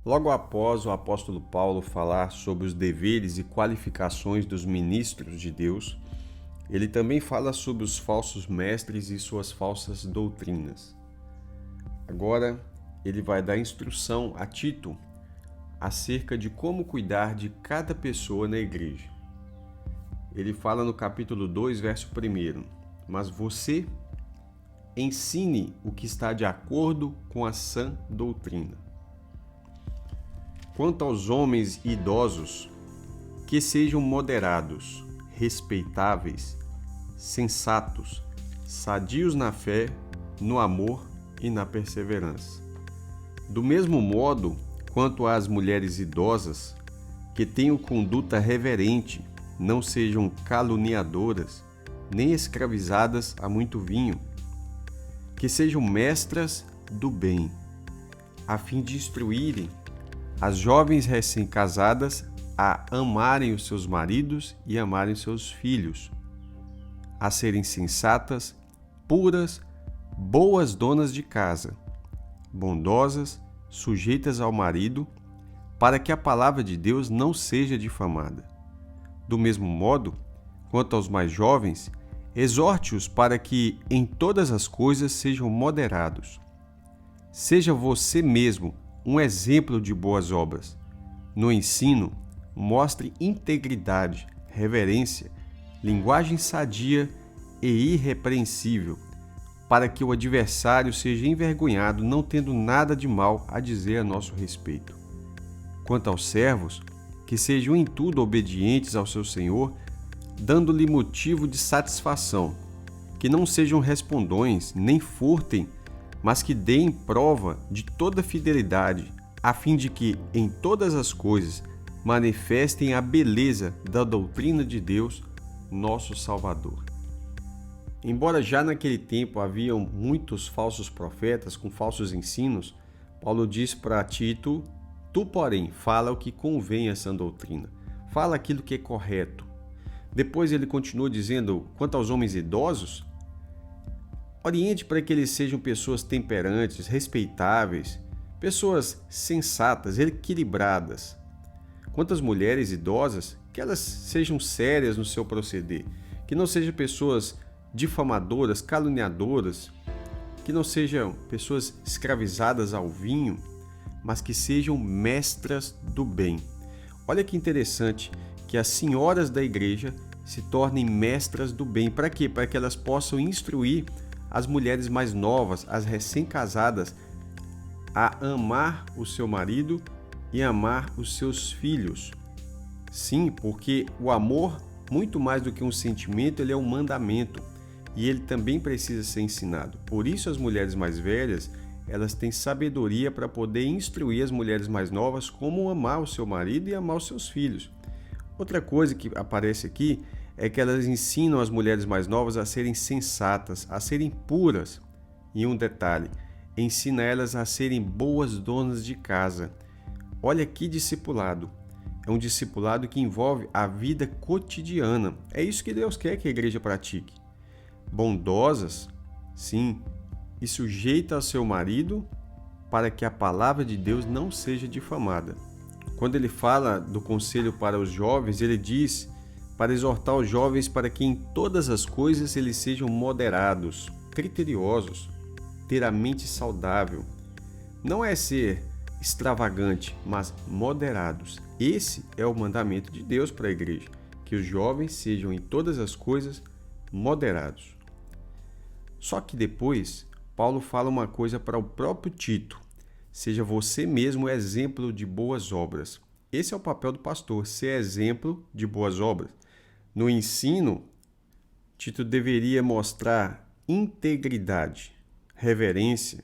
Logo após o apóstolo Paulo falar sobre os deveres e qualificações dos ministros de Deus, ele também fala sobre os falsos mestres e suas falsas doutrinas. Agora, ele vai dar instrução a Tito acerca de como cuidar de cada pessoa na igreja. Ele fala no capítulo 2, verso 1: Mas você ensine o que está de acordo com a sã doutrina. Quanto aos homens idosos, que sejam moderados, respeitáveis, sensatos, sadios na fé, no amor e na perseverança. Do mesmo modo, quanto às mulheres idosas, que tenham conduta reverente, não sejam caluniadoras, nem escravizadas a muito vinho, que sejam mestras do bem, a fim de instruírem as jovens recém-casadas a amarem os seus maridos e amarem seus filhos, a serem sensatas, puras, boas donas de casa, bondosas, sujeitas ao marido, para que a palavra de Deus não seja difamada. Do mesmo modo, quanto aos mais jovens, exorte-os para que em todas as coisas sejam moderados. Seja você mesmo um exemplo de boas obras. No ensino, mostre integridade, reverência, linguagem sadia e irrepreensível, para que o adversário seja envergonhado, não tendo nada de mal a dizer a nosso respeito. Quanto aos servos, que sejam em tudo obedientes ao seu Senhor, dando-lhe motivo de satisfação, que não sejam respondões, nem furtem, mas que deem prova de toda fidelidade, a fim de que, em todas as coisas, manifestem a beleza da doutrina de Deus, nosso Salvador. Embora já naquele tempo haviam muitos falsos profetas com falsos ensinos, Paulo diz para Tito: tu, porém, fala o que convém a essa doutrina, fala aquilo que é correto. Depois ele continua dizendo, quanto aos homens idosos, oriente para que eles sejam pessoas temperantes, respeitáveis, pessoas sensatas, equilibradas. Quanto às mulheres idosas, que elas sejam sérias no seu proceder, que não sejam pessoas difamadoras, caluniadoras, que não sejam pessoas escravizadas ao vinho, mas que sejam mestras do bem. Olha que interessante que as senhoras da igreja se tornem mestras do bem. Para quê? Para que elas possam instruir as mulheres mais novas, as recém-casadas, a amar o seu marido e amar os seus filhos. Sim, porque o amor, muito mais do que um sentimento, ele é um mandamento e ele também precisa ser ensinado. Por isso as mulheres mais velhas, elas têm sabedoria para poder instruir as mulheres mais novas como amar o seu marido e amar os seus filhos. Outra coisa que aparece aqui é que elas ensinam as mulheres mais novas a serem sensatas, a serem puras. E um detalhe, ensina elas a serem boas donas de casa. Olha que discipulado. É um discipulado que envolve a vida cotidiana. É isso que Deus quer que a igreja pratique. Bondosas, sim, e sujeita ao seu marido para que a palavra de Deus não seja difamada. Quando ele fala do conselho para os jovens, ele diz para exortar os jovens para que em todas as coisas eles sejam moderados, criteriosos, ter a mente saudável. Não é ser extravagante, mas moderados. Esse é o mandamento de Deus para a igreja, que os jovens sejam em todas as coisas moderados. Só que depois, Paulo fala uma coisa para o próprio Tito: seja você mesmo exemplo de boas obras. Esse é o papel do pastor, ser exemplo de boas obras. No ensino, Tito deveria mostrar integridade, reverência,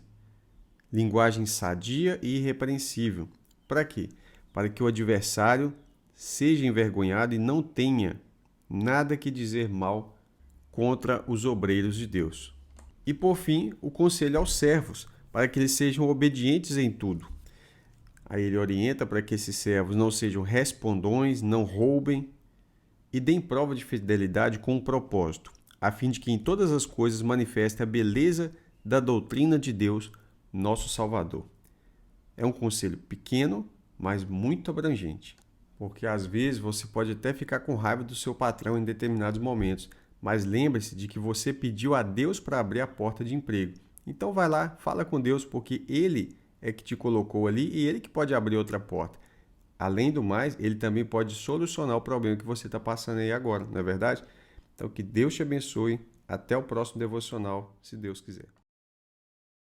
linguagem sadia e irrepreensível. Para quê? Para que o adversário seja envergonhado e não tenha nada que dizer mal contra os obreiros de Deus. E por fim, o conselho aos servos, para que eles sejam obedientes em tudo. Aí ele orienta para que esses servos não sejam respondões, não roubem e deem prova de fidelidade com um propósito, a fim de que em todas as coisas manifeste a beleza da doutrina de Deus, nosso Salvador. É um conselho pequeno, mas muito abrangente. Porque às vezes você pode até ficar com raiva do seu patrão em determinados momentos, mas lembre-se de que você pediu a Deus para abrir a porta de emprego. Então vai lá, fala com Deus, porque Ele é que te colocou ali e Ele que pode abrir outra porta. Além do mais, Ele também pode solucionar o problema que você está passando aí agora, não é verdade? Então que Deus te abençoe. Até o próximo devocional, se Deus quiser.